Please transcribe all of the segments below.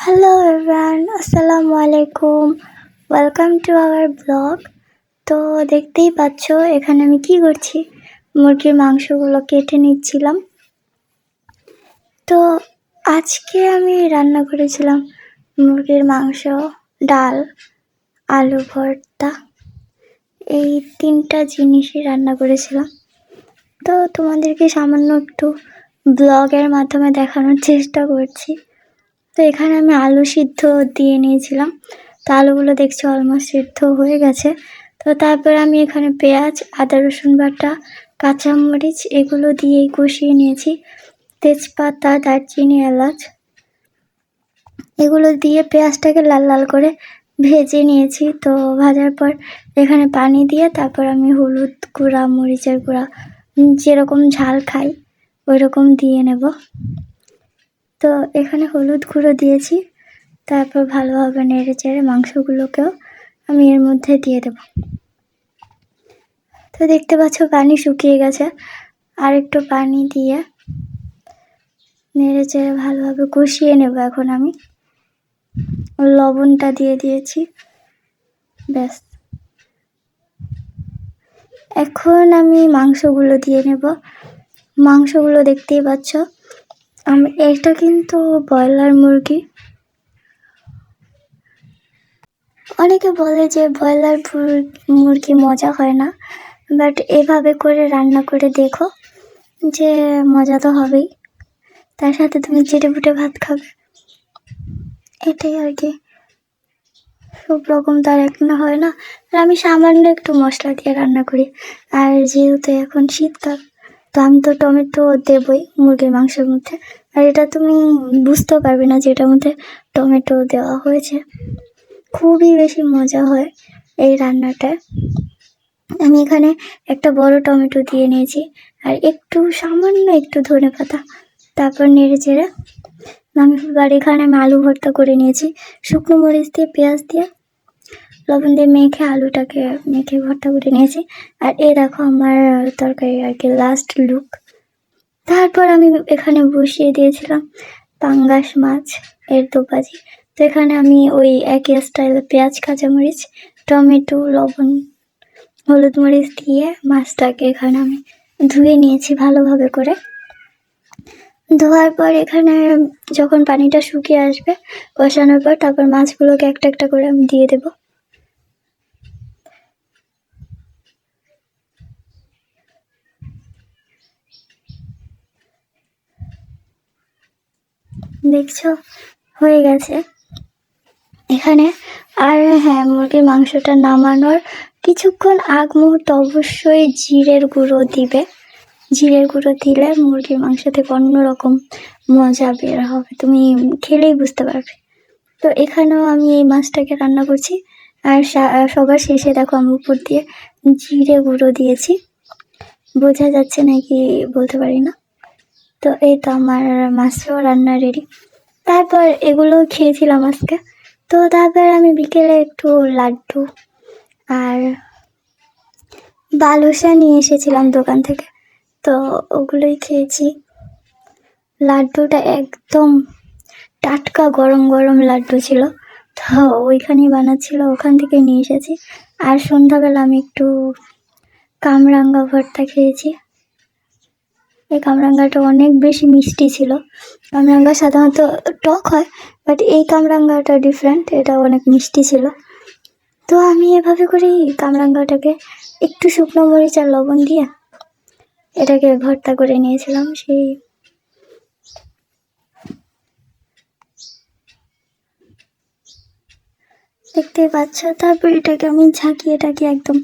Hello everyone, আসসালামু আলাইকুম। Welcome to our blog. তো দেখতেই পাচ্ছ এখানে আমি কি করছি, মুরগির মাংসগুলো কেটে নিচ্ছিলাম। তো আজকে আমি রান্না করেছিলাম মুরগির মাংস, ডাল, আলু ভর্তা, এই 3টা জিনিসই রান্না করেছিলাম। তো তোমাদেরকে সামান্য একটু ব্লগের মাধ্যমে দেখানোর চেষ্টা করছি। তো এখানে আমি আলু সিদ্ধ দিয়ে নিয়েছিলাম। তো আলুগুলো দেখছি অলমোস্ট সিদ্ধ হয়ে গেছে। তো তারপর আমি এখানে পেঁয়াজ, আদা রসুন বাটা, কাঁচামরিচ এগুলো দিয়েই কষিয়ে নিয়েছি। তেজপাতা, দারচিনি, এলাচ এগুলো দিয়ে পেঁয়াজটাকে লাল লাল করে ভেজে নিয়েছি। তো ভাজার পর এখানে পানি দিয়ে তারপর আমি হলুদ গুঁড়া, মরিচের গুঁড়া, যেরকম ঝাল খাই ওই রকম দিয়ে নেব। তো এখানে হলুদ গুঁড়ো দিয়েছি। তারপর ভালোভাবে নেড়ে চেড়ে মাংসগুলোকেও আমি এর মধ্যে দিয়ে দেব। তো দেখতে পাচ্ছ পানি শুকিয়ে গেছে। আর একটু পানি দিয়ে নেড়ে চেড়ে ভালোভাবে কষিয়ে নেব। এখন আমি লবণটা দিয়ে দিয়েছি, ব্যাস। এখন আমি মাংসগুলো দিয়ে নেব। মাংসগুলো দেখতেই পাচ্ছ, এটা কিন্তু ব্রয়লার মুরগি। অনেকে বলে যে ব্রয়লার মুরগি মজা হয় না, বাট এভাবে করে রান্না করে দেখো, যে মজা তো হবেই, তার সাথে তুমি চেটেপুটে ভাত খাবে, এটাই আর কি। সব রকম তার এক না হয় না। আর আমি সামান্য একটু মশলা দিয়ে রান্না করি। আর যেহেতু এখন শীতকাল, তো আমি তো টমেটো দেবই মুরগির মাংসের মধ্যে। আর এটা তুমি বুঝতেও পারবে না যে এটার মধ্যে টমেটো দেওয়া হয়েছে। খুবই বেশি মজা হয় এই রান্নাটায়। আমি এখানে একটা বড় টমেটো দিয়ে নিয়েছি, আর একটু সামান্য একটু ধনেপাতা, তারপর নেড়ে চেড়ে আমি এখানে আমি আলু ভর্তা করে নিয়েছি। শুকনো মরিচ দিয়ে, পেঁয়াজ দিয়ে, লবণ দিয়ে মেখে আলুটাকে মেখে ভর্তা করে নিয়েছি। আর এই দেখো আমার তরকারি আর কি লাস্ট লুক। তারপর আমি এখানে বসিয়ে দিয়েছিলাম পাঙ্গাস মাছ এর দোপাজি। তো এখানে আমি ওই একই স্টাইলে পেঁয়াজ, কাঁচামরিচ, টমেটো, লবণ, হলুদ মরিচ দিয়ে মাছটাকে এখানে আমি ধুয়ে নিয়েছি ভালোভাবে করে। ধোয়ার পর এখানে যখন পানিটা শুকিয়ে আসবে কষানোর পর, তারপর মাছগুলোকে একটা একটা করে আমি দিয়ে দেব। দেখছো হয়ে গেছে এখানে। আর হ্যাঁ, মুরগির মাংসটা নামানোর কিছুক্ষণ আগ মুহূর্তে অবশ্যই জিরের গুঁড়ো দিবে। জিরের গুঁড়ো দিলে মুরগির মাংস থেকে অন্যরকম মজা বের হবে, তুমি খেলেই বুঝতে পারবে। তো এখানেও আমি এই মাছটাকে রান্না করছি। আর সবার শেষে দেখো আমি উপর দিয়ে জিরে গুঁড়ো দিয়েছি, বোঝা যাচ্ছে নাকি বলতে পারি না। তো এই তো আমার মাছটাও রান্না রেডি। তারপর এগুলো খেয়েছিলাম আজকে। তো তারপর আমি বিকেলে একটু লাড্ডু আর বালুশা নিয়ে এসেছিলাম দোকান থেকে, তো ওগুলোই খেয়েছি। লাড্ডুটা একদম টাটকা গরম গরম লাড্ডু ছিল, তো ওইখানেই বানাচ্ছিল, ওখান থেকে নিয়ে এসেছি। আর সন্ধ্যাবেলা আমি একটু কামরাঙ্গা ভর্তা খেয়েছি। এই কামরাঙ্গাটা অনেক বেশি মিষ্টি ছিল। কামরাঙ্গা সাধারণত টক হয়, বাট এই কামরাঙ্গাটা ডিফারেন্ট, এটা অনেক মিষ্টি ছিল। তো আমি এভাবে করেই কামরাঙ্গাটাকে একটু শুকনো মরিচ আর লবণ দিয়ে এটাকে ভর্তা করে নিয়েছিলাম। সেই দেখতে পাচ্ছ। তারপর এটাকে আমি ঝাঁকিয়ে টাকিয়ে একদম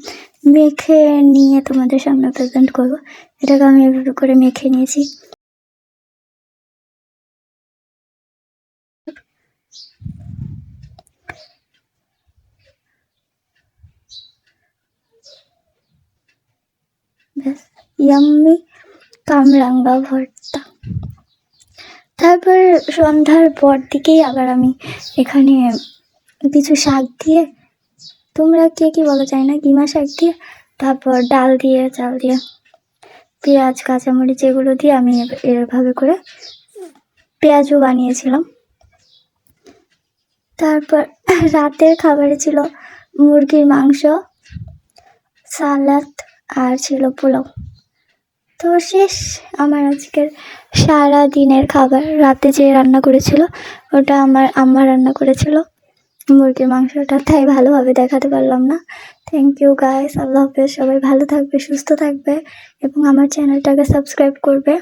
মেখে নিয়ে তোমাদের সামনে প্রেজেন্ট করবো। এটাকে আমি এভাবে করে মেখে নিয়েছি। ব্যাস, ইয়াম্মি কামরাঙ্গা ভর্তা। তারপর সন্ধ্যার পর দিকেই আবার আমি এখানে কিছু শাক দিয়ে, তোমরা কে কি বলো চাই না, কিমা শাক দিয়ে, তারপর ডাল দিয়ে, চাল দিয়ে, পেঁয়াজ, কাঁচামরিচ এগুলো দিয়ে আমি এভাবে করে পেঁয়াজও বানিয়েছিলাম। তারপর রাতের খাবারে ছিল মুরগির মাংস, সালাদ আর ছিল পোলাও। তো শেষ আমার আজকের সারা দিনের খাবার। রাতে যে রান্না করেছিল ওটা আমার আম্মা রান্না করেছিল, মুরগির মাংসটা, তাই ভালোভাবে দেখাতে পারলাম না। থ্যাংক ইউ গাইস, আল্লাহ হাফেজ। সবাই ভালো থাকবে, সুস্থ থাকবে এবং আমার চ্যানেলটাকে সাবস্ক্রাইব করবে,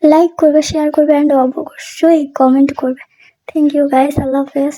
লাইক করবে, শেয়ার করবে অ্যান্ড অবশ্যই কমেন্ট করবে। থ্যাংক ইউ গাইস, আল্লাহ হাফেজ।